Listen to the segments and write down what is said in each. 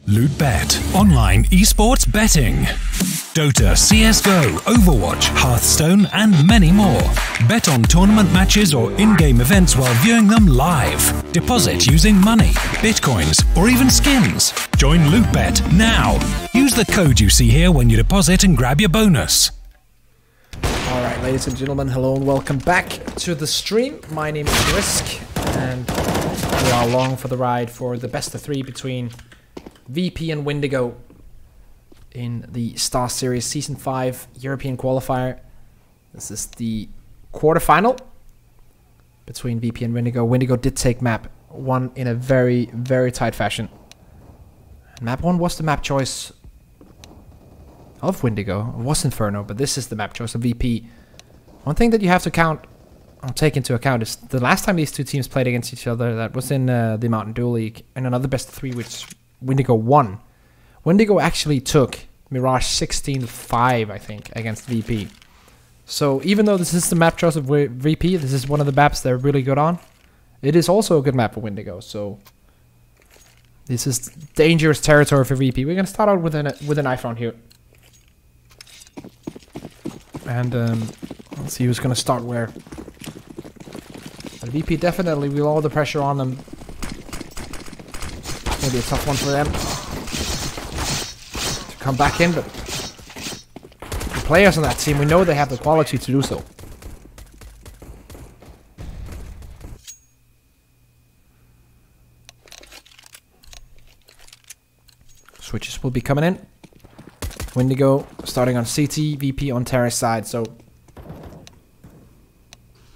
LootBet. Online esports betting. Dota, CSGO, Overwatch, Hearthstone, and many more. Bet on tournament matches or in-game events while viewing them live. Deposit using money, bitcoins, or even skins. Join LootBet now. Use the code you see here when you deposit and grab your bonus. Alright, ladies and gentlemen, hello and welcome back to the stream. My name is Risk, and we are along for the ride for the best of three between VP and Windigo in the StarSeries Season 5 European Qualifier. This is the quarterfinal between VP and Windigo. Windigo did take map 1 in a very, very tight fashion. Map 1 was the map choice of Windigo. It was Inferno, but this is the map choice of VP. One thing that you have to take into account is the last time these two teams played against each other, that was in the Mountain Dew League, and another best of three, which Windigo won. Windigo actually took Mirage 16-5, I think, against VP. So even though this is the map choice of VP, this is one of the maps they're really good on. It is also a good map for Windigo, so this is dangerous territory for VP. We're gonna start out with a knife round here, and let's see who's gonna start where. But VP definitely will all the pressure on them. Maybe a tough one for them to come back in, but the players on that team, we know they have the quality to do so. Switches will be coming in. Windigo starting on CT, VP on terrace side, so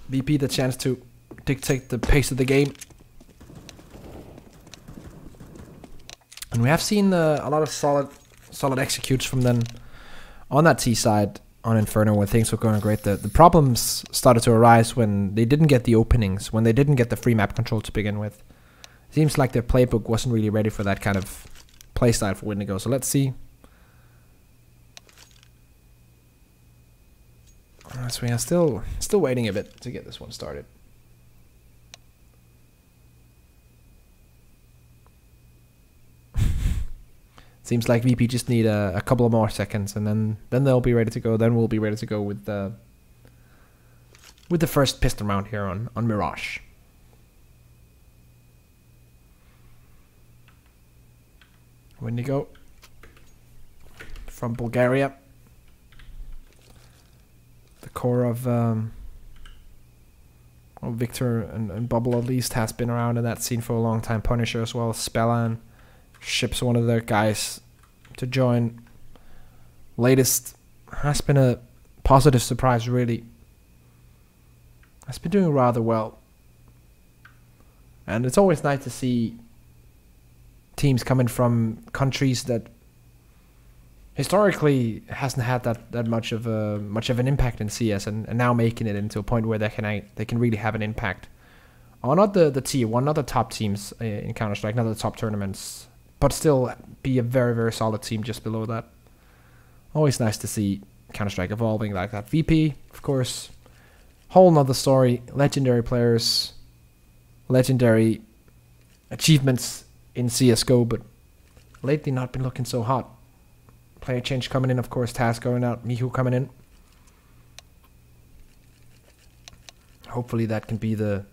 VP the chance to dictate the pace of the game. And we have seen a lot of solid executes from them on that T side on Inferno when things were going great. The problems started to arise when they didn't get the openings, when they didn't get the free map control to begin with. Seems like their playbook wasn't really ready for that kind of playstyle for Windigo. So let's see. So we are still waiting a bit to get this one started. Seems like VP just need a couple of more seconds, and then they'll be ready to go. Then we'll be ready to go with the first pistol round here on Mirage. Windigo from Bulgaria. The core of Victor and Bubble at least has been around in that scene for a long time. Punisher as well. Spellan ships one of their guys to join. Latest has been a positive surprise, really. Has been doing rather well. And it's always nice to see teams coming from countries that historically hasn't had that much of an impact in CS, and now making it into a point where they can really have an impact on not the tier one, not the top teams in Counter-Strike, not the top tournaments, but still be a very, very solid team just below that. Always nice to see Counter-Strike evolving like that. VP, of course, whole nother story. Legendary players, legendary achievements in CSGO, but lately not been looking so hot. Player change coming in, of course. Taz going out, Mihu coming in. Hopefully that can be the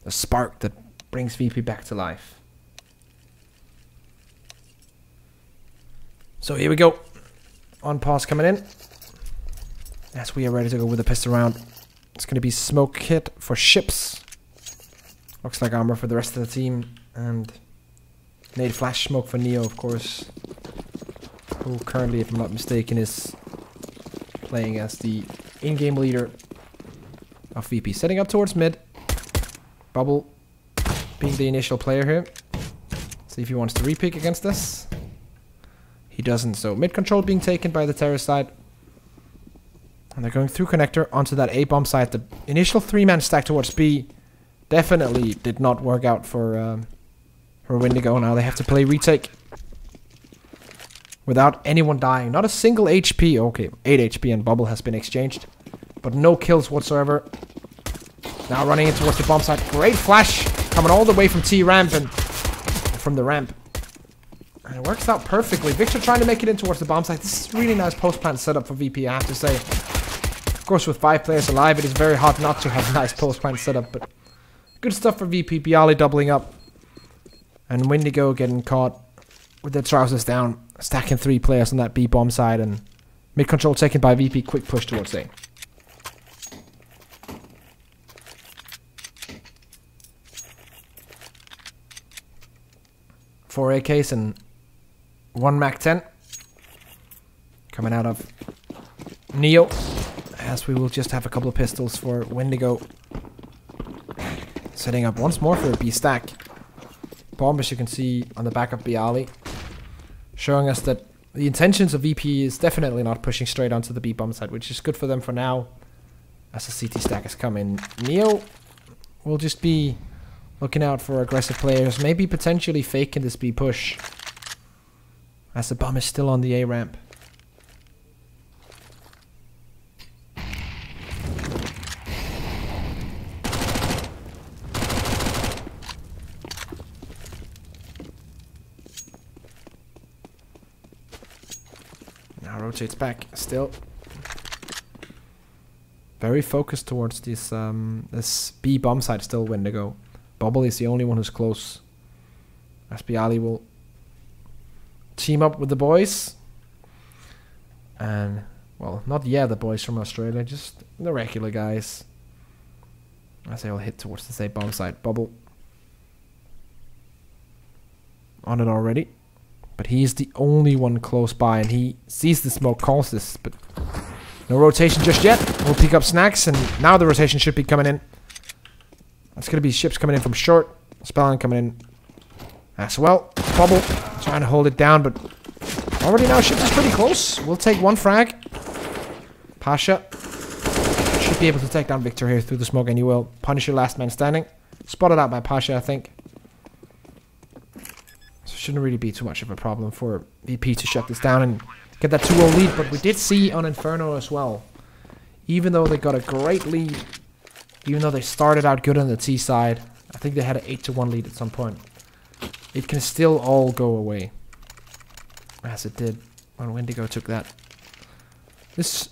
spark that brings VP back to life. So here we go. On pause coming in. As we are ready to go with the pistol round. It's going to be smoke kit for ships. Looks like armor for the rest of the team. And nade flash smoke for Neo, of course. Who currently, if I'm not mistaken, is playing as the in-game leader of VP. Setting up towards mid. Bubble being the initial player here. See if he wants to repick against us. He doesn't, so mid control being taken by the terrace side. And they're going through connector onto that A bomb side. The initial 3-man stack towards B definitely did not work out for Windigo. Now they have to play retake without anyone dying. Not a single HP. Okay, 8 HP and Bubble has been exchanged, but no kills whatsoever. Now running in towards the bomb site. Great flash coming all the way from T ramp and from the ramp. And it works out perfectly. Victor trying to make it in towards the bomb site. This is really nice post-plant setup for VP, I have to say. Of course, with 5 players alive, it is very hard not to have a nice post-plant setup, but good stuff for VP. Bialy doubling up. And Windigo getting caught with their trousers down, stacking 3 players on that B bomb side, and mid control taken by VP. Quick push towards A. Four AKs and 1 Mac-10 coming out of Neo, as we will just have a couple of pistols for Windigo. Setting up once more for a B stack. Bomb, as you can see on the back of Bialy, showing us that the intentions of VP is definitely not pushing straight onto the B bomb side, which is good for them for now, as the CT stack has come in. Neo will just be looking out for aggressive players, maybe potentially faking this B push, as the bomb is still on the A ramp. Now rotates back, still very focused towards this this B bomb side. Still Windigo. Bubble is the only one who's close, as Bialy will team up with the boys. And, well, not the boys from Australia, just the regular guys, as they will hit towards the same bomb site. Bubble on it already, but he's the only one close by, and he sees the smoke, calls this, but no rotation just yet. We'll pick up snacks, and now the rotation should be coming in. It's going to be ships coming in from short. Spellman coming in as well. Bubble trying to hold it down, but already now ships is pretty close. We'll take 1 frag. Pasha should be able to take down Victor here through the smoke, and he will. Punisher last man standing. Spotted out by Pasha, I think. So shouldn't really be too much of a problem for VP to shut this down and get that 2-0 lead. But we did see on Inferno as well, even though they got a great lead, even though they started out good on the T side, I think they had an 8-1 lead at some point. It can still all go away, as it did when Windigo took that. This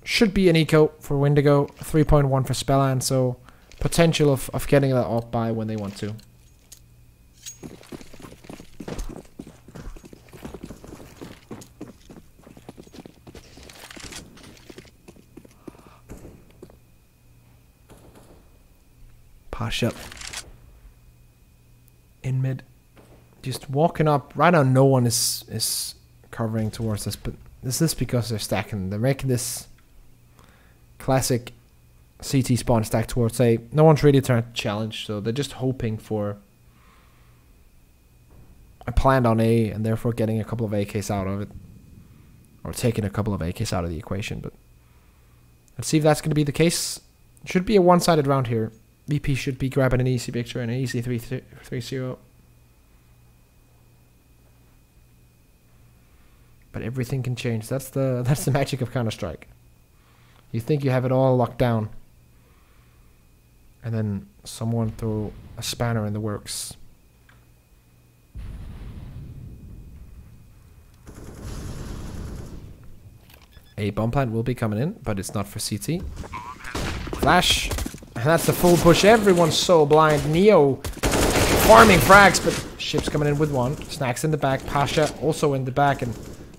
should be an eco for Windigo, 3.1 for Spellman, so potential of getting that off by when they want to. Pasha in mid, just walking up. Right now no one is covering towards us, but this is because they're stacking. They're making this classic CT spawn stack towards A. No one's really trying to challenge, so they're just hoping for a plan on A, and therefore getting a couple of AKs out of it, or taking a couple of AKs out of the equation. But let's see if that's going to be the case. It should be a one-sided round here. VP should be grabbing an easy victory and an easy 3-0. But everything can change. That's the magic of Counter-Strike. You think you have it all locked down, and then someone throw a spanner in the works. A bomb plant will be coming in, but it's not for CT. Flash. And that's the full push. Everyone's so blind. Neo farming frags, but ships coming in with 1. Snacks in the back. Pasha also in the back, and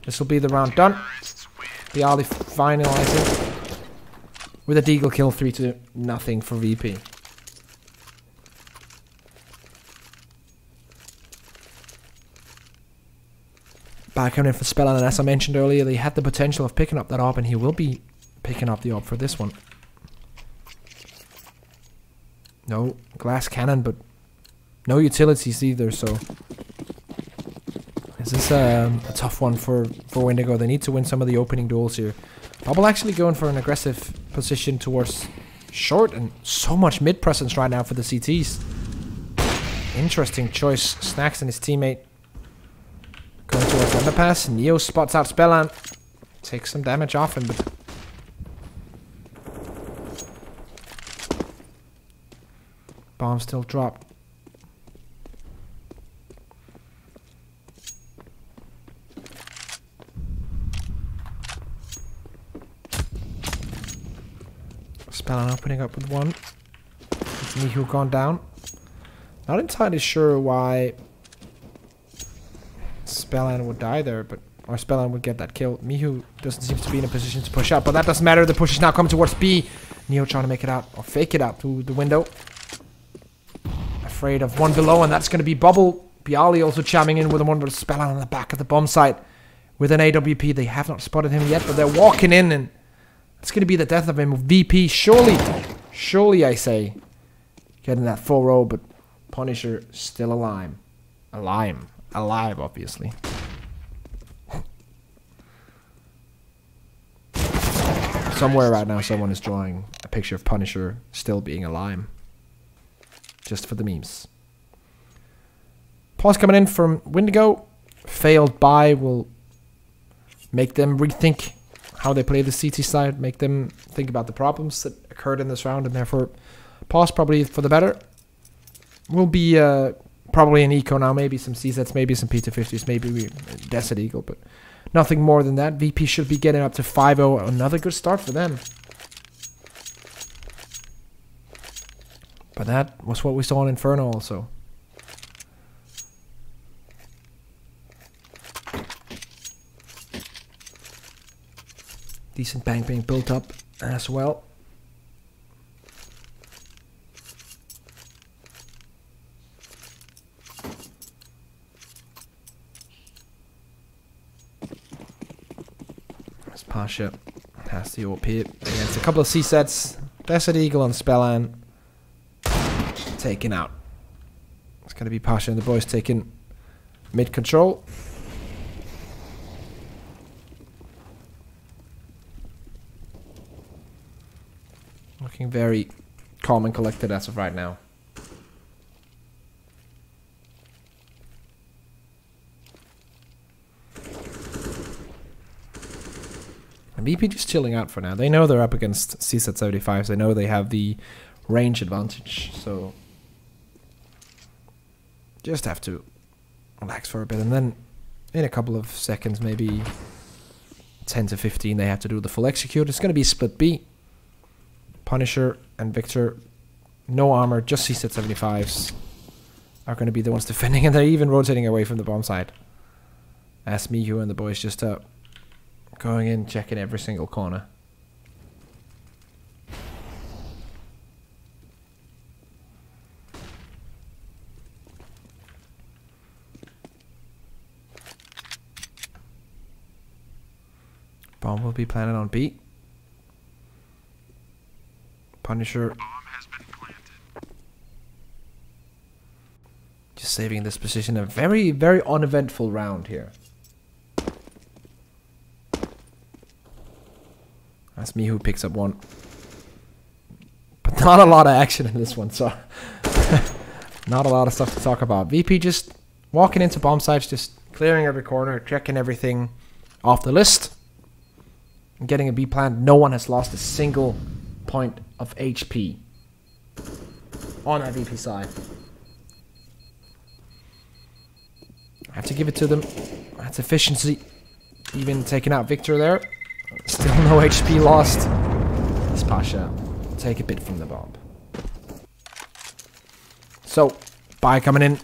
this will be the round done. Bialy finalizing with a deagle kill, 3-0 for VP. Back coming in for Spellman, and as I mentioned earlier, they had the potential of picking up that op, and he will be picking up the op for this one. No glass cannon, but no utilities either, so this is a tough one for Windigo. They need to win some of the opening duels here. Bubble actually going for an aggressive position towards short, and so much mid presence right now for the CTs. Interesting choice. Snacks and his teammate going towards underpass. Neo spots out Spellman. Takes some damage off him, but bomb still dropped. Spellan opening up with one. It's Mihu gone down. Not entirely sure why Spellan would die there, but or Spellan would get that kill. Mihu doesn't seem to be in a position to push up, but that doesn't matter. The push is now coming towards B. Neo trying to make it out, or fake it out to the window. Afraid of one below, and that's going to be Bubble. Bialy also chiming in with the one with Spellan on the back of the bomb site with an AWP. They have not spotted him yet, but they're walking in, and it's going to be the death of him. VP, surely I say, getting that full row, but Punisher still alive. Alive, obviously. Somewhere right now, someone is drawing a picture of Punisher still being alive. Just for the memes. Pause coming in from Windigo. Failed buy will make them rethink how they play the CT side. Make them think about the problems that occurred in this round. And therefore, pause probably for the better. Will be probably an eco now. Maybe some CZs, maybe some P250s, maybe Desert Eagle. But nothing more than that. VP should be getting up to 5-0. Another good start for them. But that was what we saw in Inferno also. Decent bank being built up as well. As Pasha has the OP against a couple of C sets. Desert Eagle and Spellan taken out. It's going to be Pasha and the boys taking mid control. Looking very calm and collected as of right now. And BP just chilling out for now. They know they're up against CSAT 75s. They know they have the range advantage. So just have to relax for a bit. And then in a couple of seconds, maybe 10 to 15, they have to do the full execute. It's going to be split B. Punisher and Victor, no armor, just CSAT 75s are going to be the ones defending, and they're even rotating away from the bomb side. As Mihu and the boys just going in, checking every single corner. Bomb will be planted on B. Punisher just saving this position. A very, very uneventful round here. That's me who picks up one. But not a lot of action in this one, so not a lot of stuff to talk about. VP just walking into bomb sites, just clearing every corner, checking everything off the list. And getting a B plant. No one has lost a single point of HP on that VP side. I have to give it to them. That's efficiency. Even taking out Victor there. Still no HP lost. This Pasha take a bit from the bomb. So, buy coming in.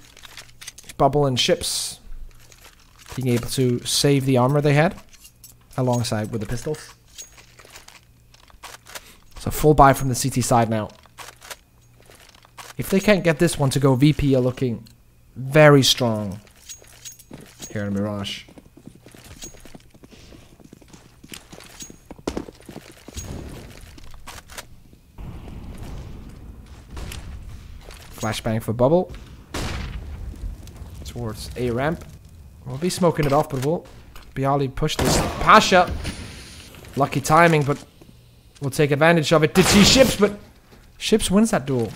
Bubble and ships being able to save the armor they had alongside with the pistols. So full buy from the CT side now. If they can't get this one to go, VP are looking very strong here in Mirage. Flashbang for Bubble. Towards A ramp. We'll be smoking it off, but we'll Bialy push this. Pasha! Lucky timing, but we'll take advantage of it. Did see Ships, but Ships wins that duel.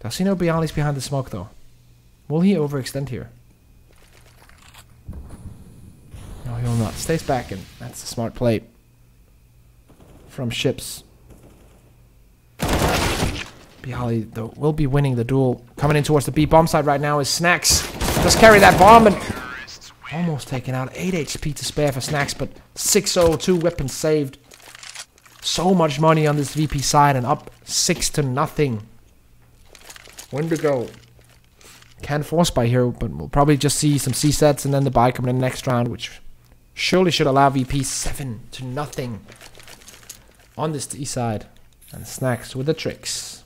Does he know Bialy's behind the smoke, though? Will he overextend here? No, he will not. Stays back, and that's a smart play from Ships. Bialy, though, will be winning the duel. Coming in towards the B bomb side right now is Snacks. Just carry that bomb and almost taken out. 8 HP to spare for Snacks, but 6-0, 2 weapons saved. So much money on this VP side and up 6-0. Windigo can force buy here, but we'll probably just see some C sets and then the buy coming in the next round, which surely should allow VP 7-0 on this D side. And Snacks with the tricks.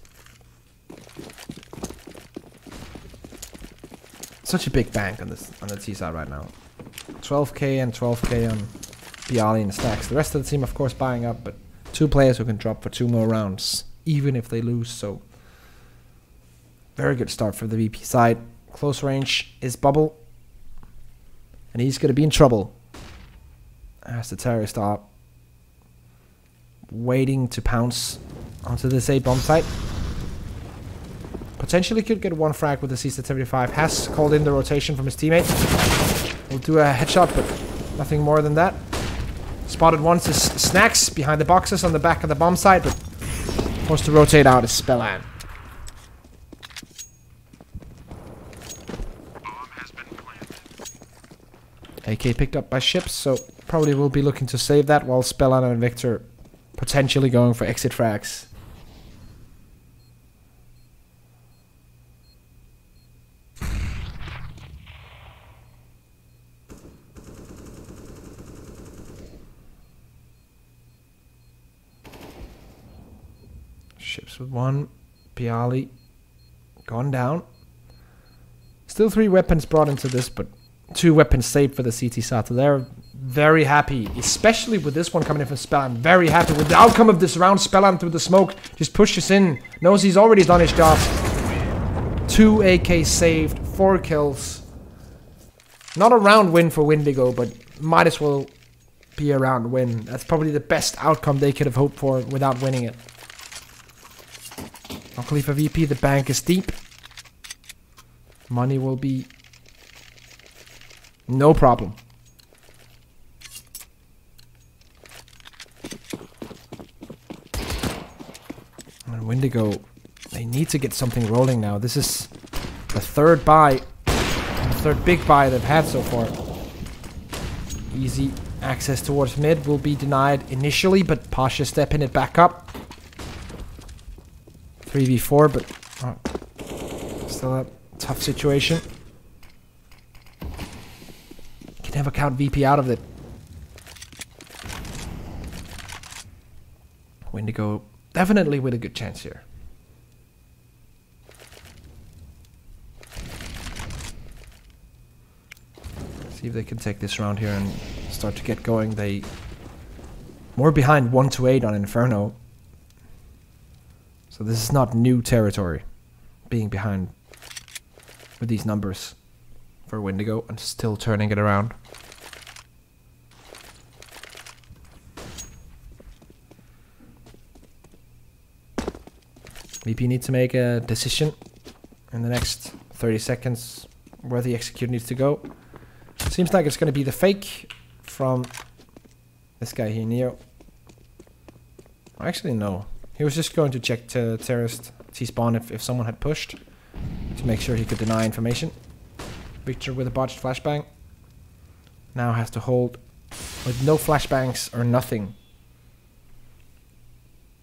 Such a big bank on the T side right now. 12k and 12k on Bialy and Snacks. The rest of the team, of course, buying up, but 2 players who can drop for 2 more rounds, even if they lose. So very good start for the VP side. Close range is Bubble, and he's going to be in trouble as the terrorist are waiting to pounce onto this A bomb site. Potentially could get 1 frag with the C-75. Has called in the rotation from his teammate. Will do a headshot, but nothing more than that. Spotted once is Snacks behind the boxes on the back of the bomb site, but forced to rotate out is Spellan. AK picked up by ships, so probably will be looking to save that, while Spellan and Victor potentially going for exit frags. Ships with 1. Bialy gone down. Still 3 weapons brought into this, but 2 weapons saved for the CT side. So they're very happy, especially with this one coming in from Spellan. Very happy with the outcome of this round. Spellan through the smoke just pushes in. Knows he's already done his job. 2 AK saved, 4 kills. Not a round win for Windigo, but might as well be a round win. That's probably the best outcome they could have hoped for without winning it. Luckily for VP, the bank is deep. Money will be no problem. And Windigo, they need to get something rolling now. This is the 3rd buy, the 3rd big buy they've had so far. Easy access towards mid will be denied initially, but Pasha stepping it back up. 3v4, but still a tough situation. Can never count VP out of it. Windigo definitely with a good chance here. See if they can take this round here and start to get going. They more behind 1-8 on Inferno. So this is not new territory, being behind with these numbers for Windigo and still turning it around. VP needs to make a decision in the next 30 seconds where the execute needs to go. Seems like it's going to be the fake from this guy here, Neo. Actually, no. He was just going to check to terrorist T-spawn if someone had pushed to make sure he could deny information. Victor with a botched flashbang. Now has to hold with no flashbangs or nothing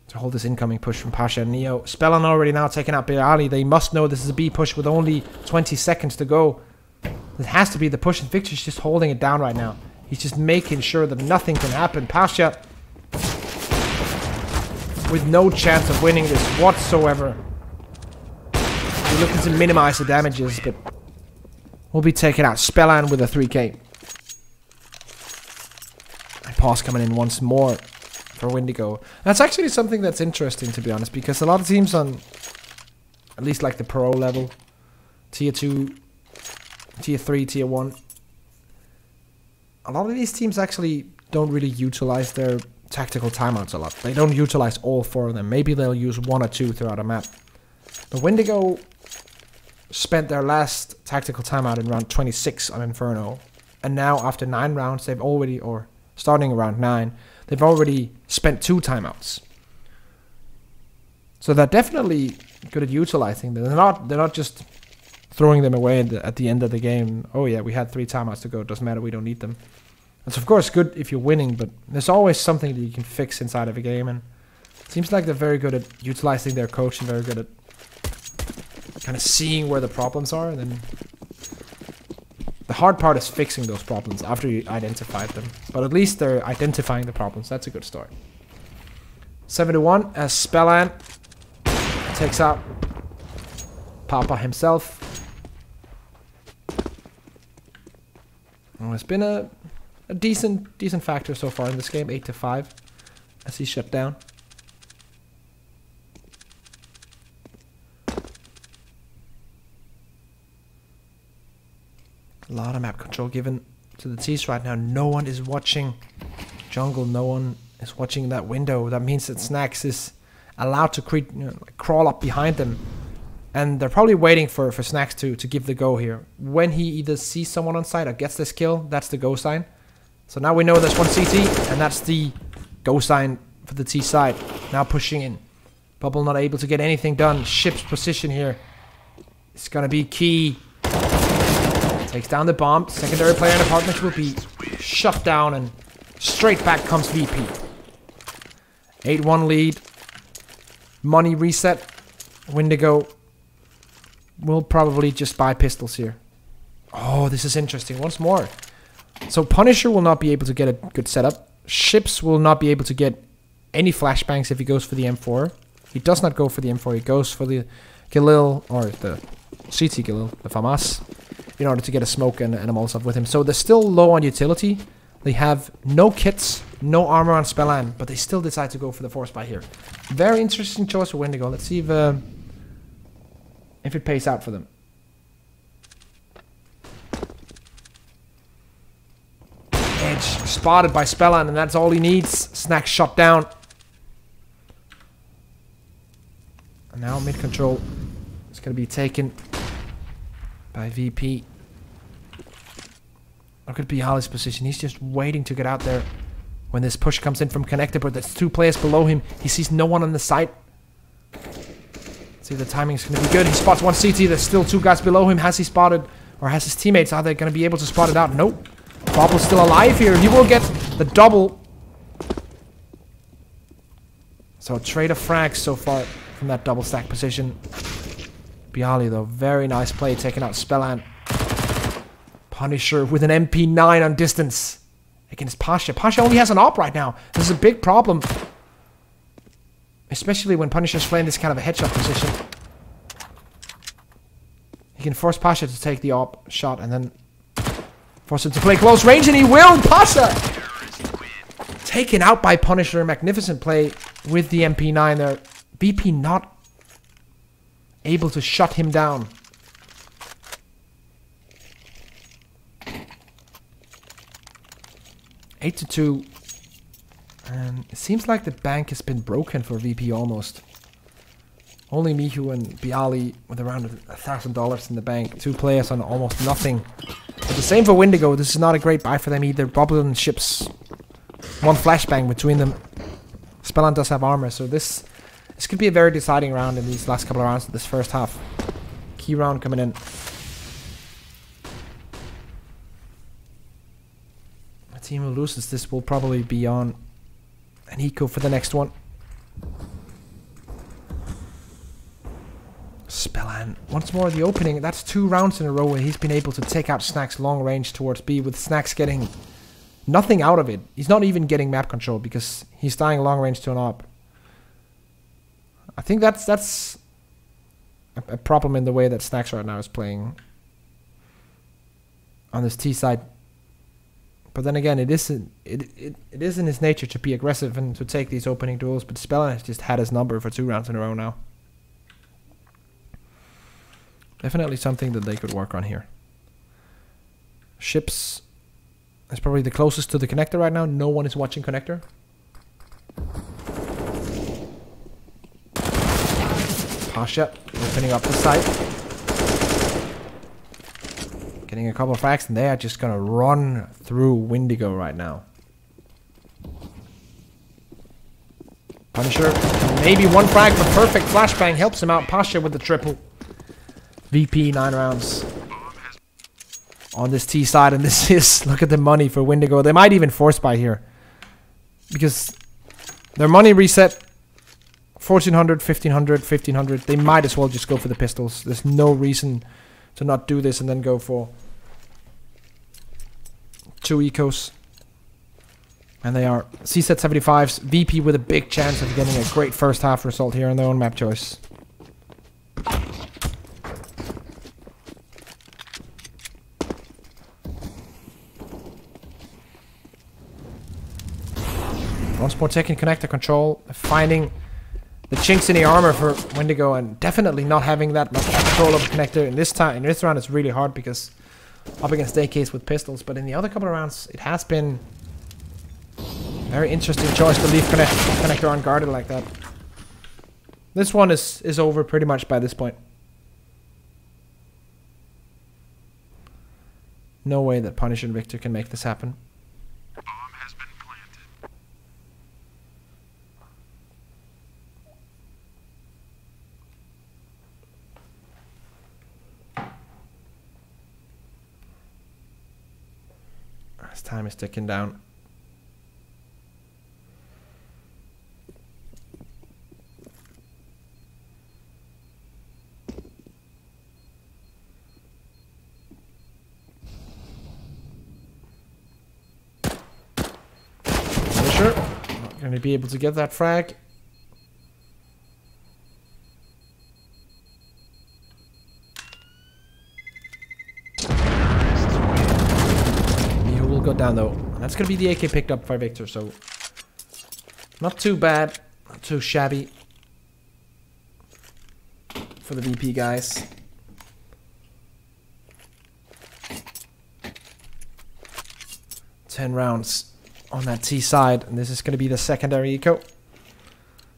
to hold this incoming push from Pasha and Neo. Spellan already now taking out Bialy. They must know this is a B push with only 20 seconds to go. It has to be the push, and Victor's just holding it down right now. He's just making sure that nothing can happen. Pasha with no chance of winning this whatsoever. We're looking to minimize the damages, but we'll be taking out Spellan with a 3k. And pause coming in once more for Windigo. That's actually something that's interesting, to be honest, because a lot of teams on at least like the pro level, tier 2, tier 3, tier 1, a lot of these teams actually don't really utilize their tactical timeouts a lot. They don't utilize all 4 of them. Maybe they'll use 1 or 2 throughout a map. But Windigo spent their last tactical timeout in round 26 on Inferno. And now after 9 rounds, they've already, or starting around 9, they've already spent 2 timeouts. So they're definitely good at utilizing them. They're not just throwing them away at the end of the game. Oh yeah, we had 3 timeouts to go. Doesn't matter, we don't need them. It's of course good if you're winning, but there's always something that you can fix inside of a game, and it seems like they're very good at utilizing their coach and very good at kind of seeing where the problems are, and then the hard part is fixing those problems after you identified them. But at least they're identifying the problems. That's a good start. 7-1 as Spellan takes out Papa himself. Well, it's been a decent factor so far in this game, 8-5, as he's shut down. A lot of map control given to the T's right now. No one is watching jungle. No one is watching that window. That means that Snacks is allowed to crawl up behind them. And they're probably waiting for Snacks to give the go here. When he either sees someone on site or gets this kill, that's the go sign. So now we know there's one CT, and that's the go sign for the T side. Now pushing in. Bubble not able to get anything done. Ship's position here is going to be key. Takes down the bomb. Secondary player in apartments will be shut down, and straight back comes VP. 8-1 lead. Money reset. Windigo will probably just buy pistols here. Oh, this is interesting. Once more. So Punisher will not be able to get a good setup. Ships will not be able to get any flashbangs if he goes for the M4. He does not go for the M4. He goes for the Galil, or the CT Galil, the FAMAS, in order to get a smoke and a Molotov with him. So they're still low on utility. They have no kits, no armor on Spellan, but they still decide to go for the force buy here. Very interesting choice for Windigo. Let's see if it pays out for them. Edge spotted by Spellan, and that's all he needs. Snack shot down. And now mid control is going to be taken by VP. Look at Bialy's position. He's just waiting to get out there when this push comes in from connector, but there's two players below him. He sees no one on the site. Let's see if the timing's going to be good. He spots one CT. There's still two guys below him. Has he spotted, or has his teammates, are they going to be able to spot it out? Nope. Bobble's still alive here. He will get the double. So trade of frags so far from that double stack position. Bialy though, very nice play, taking out Spellan. Punisher with an MP9 on distance against Pasha. Pasha only has an op right now. This is a big problem, especially when Punisher's playing this kind of a headshot position. He can force Pasha to take the op shot and then force him to play close range, and he will! Pasha! Taken out by Punisher. Magnificent play with the MP9 there. VP not able to shut him down. Eight to 2. And it seems like the bank has been broken for VP almost. Only Mihu and Bialy with around $1,000 in the bank. Two players on almost nothing. But the same for Windigo. This is not a great buy for them either. Bubble and ships. One flashbang between them. Spellan does have armor, so this could be a very deciding round in these last couple of rounds of this first half. Key round coming in. The team who loses this will probably be on an eco for the next one. Spellan. Once more the opening. That's 2 rounds in a row where he's been able to take out Snacks long range towards B, with Snacks getting nothing out of it. He's not even getting map control because he's dying long range to an op. I think that's a problem in the way that Snacks right now is playing on this T side. But then again, it isn't in his nature to be aggressive and to take these opening duels. But Spellan has just had his number for 2 rounds in a row now. Definitely something that they could work on here. Ships is probably the closest to the connector right now. No one is watching connector. Pasha opening up the site. Getting a couple of frags, and they are just gonna run through Windigo right now. Punisher, maybe one frag, but perfect flashbang helps him out. Pasha with the triple. VP 9 rounds. on this T side, and this is, look at the money for Windigo. They might even force buy here, because their money reset 1400, 1500, 1500. They might as well just go for the pistols. There's no reason to not do this and then go for 2 ecos. And they are CZ 75s. VP with a big chance of getting a great first half result here on their own map choice. Once more taking connector control, finding the chinks in the armor for Windigo, and definitely not having that much control over connector in this round. It's really hard because up against AKs with pistols, but in the other couple of rounds it has been very interesting choice to leave connector unguarded like that. This one is over pretty much by this point. No way that Punisher and Victor can make this happen. As time is ticking down. Sure, not going to be able to get that frag. Go down though. That's gonna be the AK picked up by Victor, so not too bad, not too shabby for the VP guys. Ten rounds on that T side, and this is gonna be the secondary eco.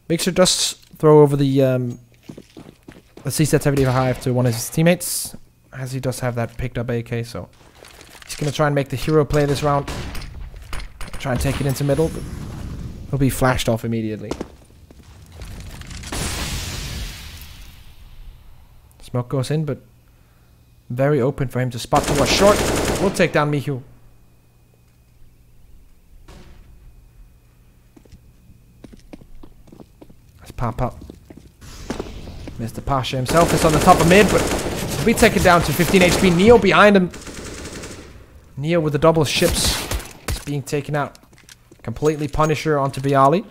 Victor does throw over the CZ 75 to one of his teammates, as he does have that picked up AK, so he's going to try and make the hero play this round. Try and take it into middle, but he'll be flashed off immediately. Smoke goes in, but very open for him to spot towards short. We'll take down Mihu. Let's pop up. Mr. Pasha himself is on the top of mid, but he'll be taken down to 15 HP. Neo behind him. Neo with the double ships is being taken out. Completely Punisher onto Bialy.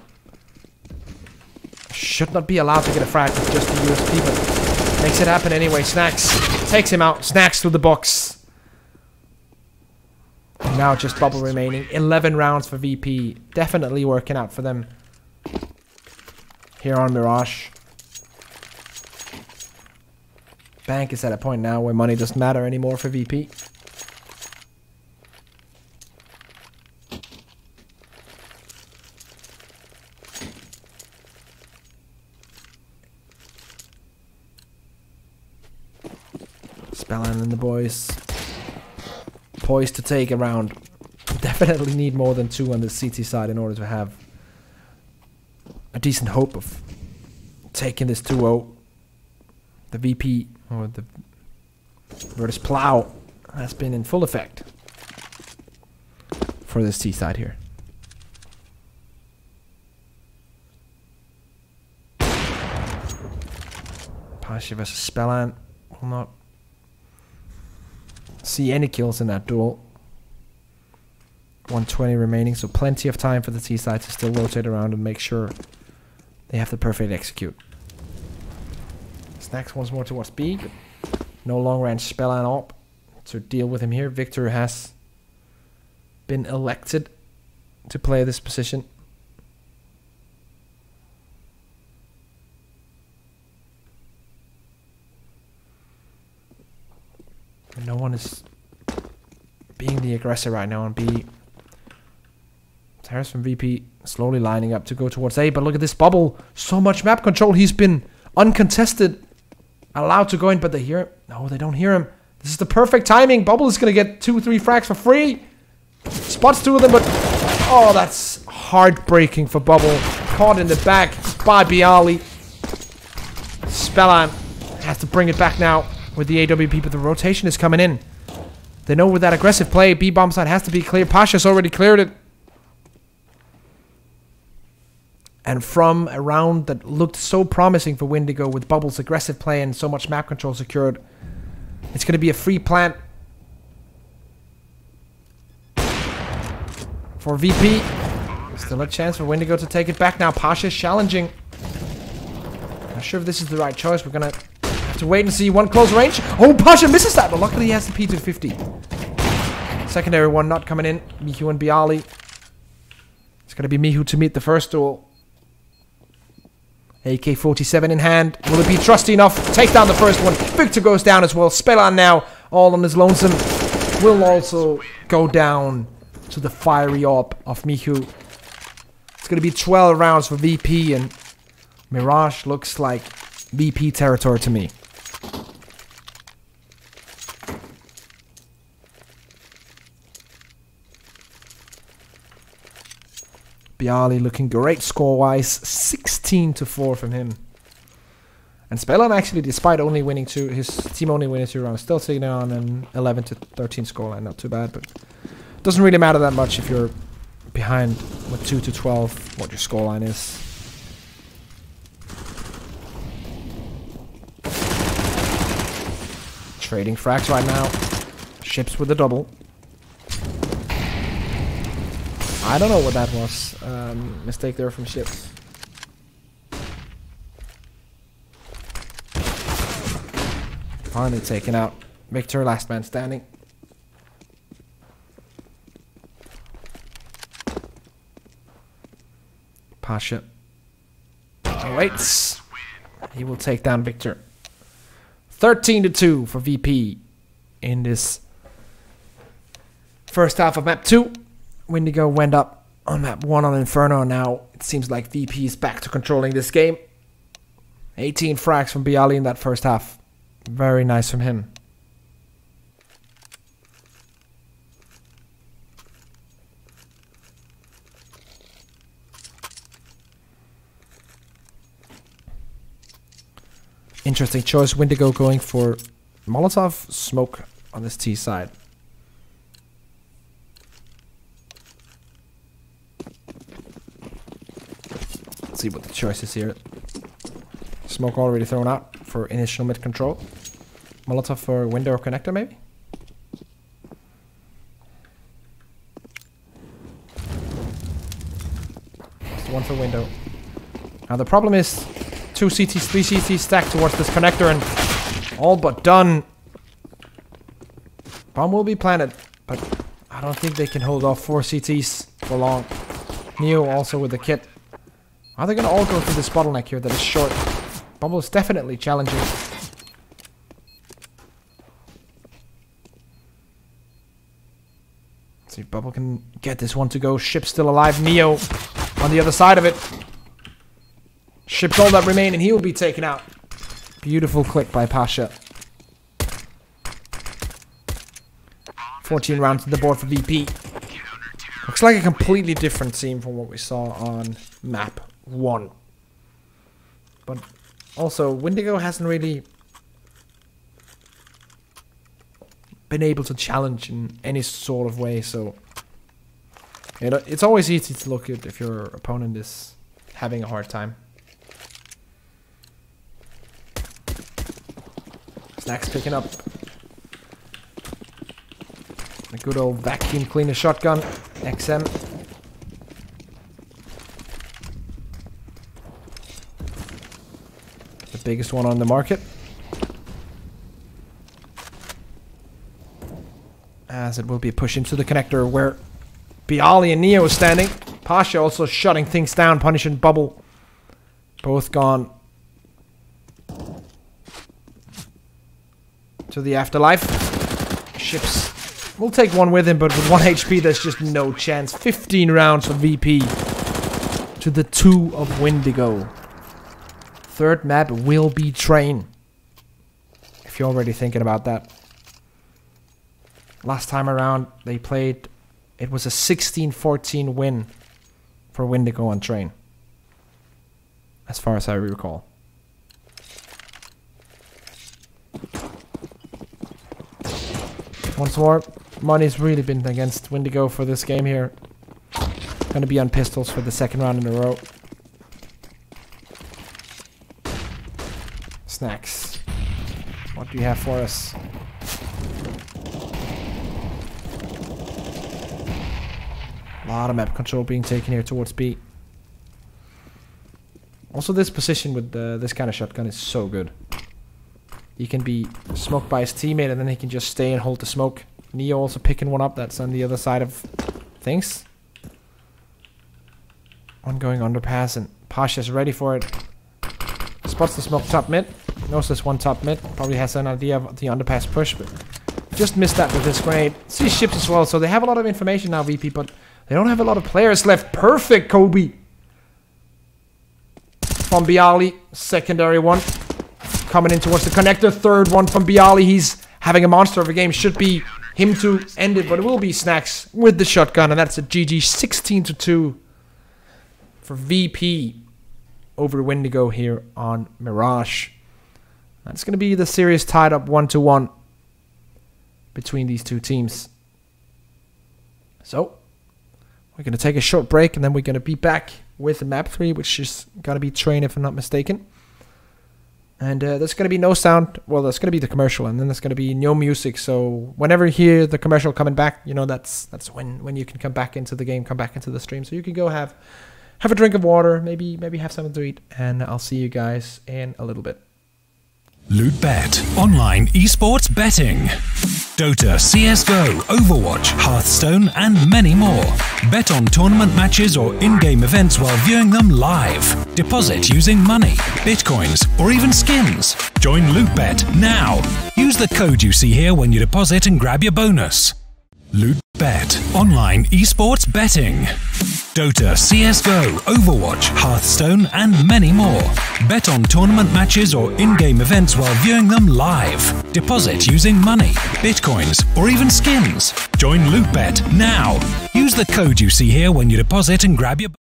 Should not be allowed to get a frag with just the USP, but makes it happen anyway. Snacks takes him out. Snacks through the box. And now just bubble remaining. 11 rounds for VP. Definitely working out for them here on Mirage. Bank is at a point now where money doesn't matter anymore for VP. Spellan and the boys poised to take a round. Definitely need more than 2 on the CT side in order to have a decent hope of taking this 2-0. The VP, or the Virtus.pro, has been in full effect for this T side here. Pasha versus Spellan will not see any kills in that duel. 120 remaining, so plenty of time for the T side to still rotate around and make sure they have the perfect execute. Snacks once more towards B, but no long range Spellan up to deal with him here. Victor has been elected to play this position. No one is being the aggressor right now on B. Terrace from VP slowly lining up to go towards A, but look at this bubble. So much map control. He's been uncontested, allowed to go in, but they hear him. No, they don't hear him. This is the perfect timing. Bubble is going to get 2-3 frags for free. Spots 2 of them, but oh, that's heartbreaking for Bubble. Caught in the back by Bialy. Spellan has to bring it back now with the AWP, but the rotation is coming in. They know with that aggressive play, B bomb side has to be clear. Pasha's already cleared it. And from a round that looked so promising for Windigo with Bubble's aggressive play and so much map control secured, it's going to be a free plant for VP. Still a chance for Windigo to take it back now. Pasha's challenging. Not sure if this is the right choice. We're going to have to wait and see. One close range. Oh, Pasha misses that, but luckily he has the P250. Secondary one not coming in. Mihu and Bialy. It's going to be Mihu to meet the first duel. AK-47 in hand. Will it be trusty enough to take down the first one? Victor goes down as well. Spellan now, all on his lonesome, will also go down to the fiery orb of Mihu. It's going to be 12 rounds for VP, and Mirage looks like VP territory to me. Bialy looking great score-wise, 16-4 from him. And Spellan actually, despite only winning his team only winning 2 rounds, still sitting on an 11-13 scoreline. Not too bad, but doesn't really matter that much if you're behind with 2-12, what your scoreline is. Trading frags right now. Ships with a double. I don't know what that was. Mistake there from Ships. Finally taken out. Victor, last man standing. Pasha awaits. He will take down Victor. 13-2 for VP in this first half of map 2. Windigo went up on map 1 on Inferno, and now it seems like VP is back to controlling this game. 18 frags from Bialy in that first half. Very nice from him. Interesting choice. Windigo going for Molotov smoke on this T side. Let's see what the choice is here. Smoke already thrown out for initial mid control. Molotov for window or connector maybe? It's the one for window. Now the problem is 2 CTs, 3 CTs stacked towards this connector and all but done. Bomb will be planted, but I don't think they can hold off 4 CTs for long. Neo also with the kit. Are they going to all go through this bottleneck here that is short? Bubble is definitely challenging. Let's see if Bubble can get this one to go. Ship still alive. Neo on the other side of it. Ships all that remain and he will be taken out. Beautiful click by Pasha. 14 rounds to the board for VP. Looks like a completely different team from what we saw on map 1. But also, Windigo hasn't really been able to challenge in any sort of way, so it's always easy to look at if your opponent is having a hard time. Snacks picking up a good old vacuum cleaner shotgun, XM. The biggest one on the market. As it will be a push into the connector where Bialy and Neo is standing. Pasha also shutting things down, punishing Bubble. Both gone to the afterlife. Ships will take one with him, but with 1 HP there's just no chance. 15 rounds for VP to the 2 of Windigo. Third map will be Train, if you're already thinking about that. Last time around they played, it was a 16-14 win for Windigo on Train, as far as I recall. Once more, money's really been against Windigo for this game here. Gonna be on pistols for the second round in a row. Snacks. What do you have for us? A lot of map control being taken here towards B. Also, this position with this kind of shotgun is so good. He can be smoked by his teammate and then he can just stay and hold the smoke. Neo also picking one up. That's on the other side of things. One going underpass and Pasha's ready for it. Spots the smoke top mid. Knows there's one top mid. Probably has an idea of the underpass push, but just missed that with this grenade. See ships as well, so they have a lot of information now, VP, but they don't have a lot of players left. Perfect, Kobe! From Bialy, secondary one. Coming in towards the connector. Third one from Bialy. He's having a monster of a game. Should be him to end it, but it will be Snacks with the shotgun, and that's a GG 16-2 for VP over Windigo here on Mirage. That's going to be the series tied up 1-1 between these two teams. So, we're going to take a short break and then we're going to be back with map 3, which is going to be Train if I'm not mistaken. And there's going to be no sound. Well, there's going to be the commercial and then there's going to be no music. So, whenever you hear the commercial coming back, you know that's when you can come back into the game, come back into the stream. So, you can go have a drink of water, maybe have something to eat, and I'll see you guys in a little bit. LootBet, online esports betting. Dota, CSGO, Overwatch, Hearthstone, and many more. Bet on tournament matches or in-game events while viewing them live. Deposit using money, bitcoins, or even skins. Join LootBet now. Use the code you see here when you deposit and grab your bonus. LootBet, online esports betting. Dota, CSGO, Overwatch, Hearthstone, and many more. Bet on tournament matches or in-game events while viewing them live. Deposit using money, bitcoins, or even skins. Join LootBet now. Use the code you see here when you deposit and grab your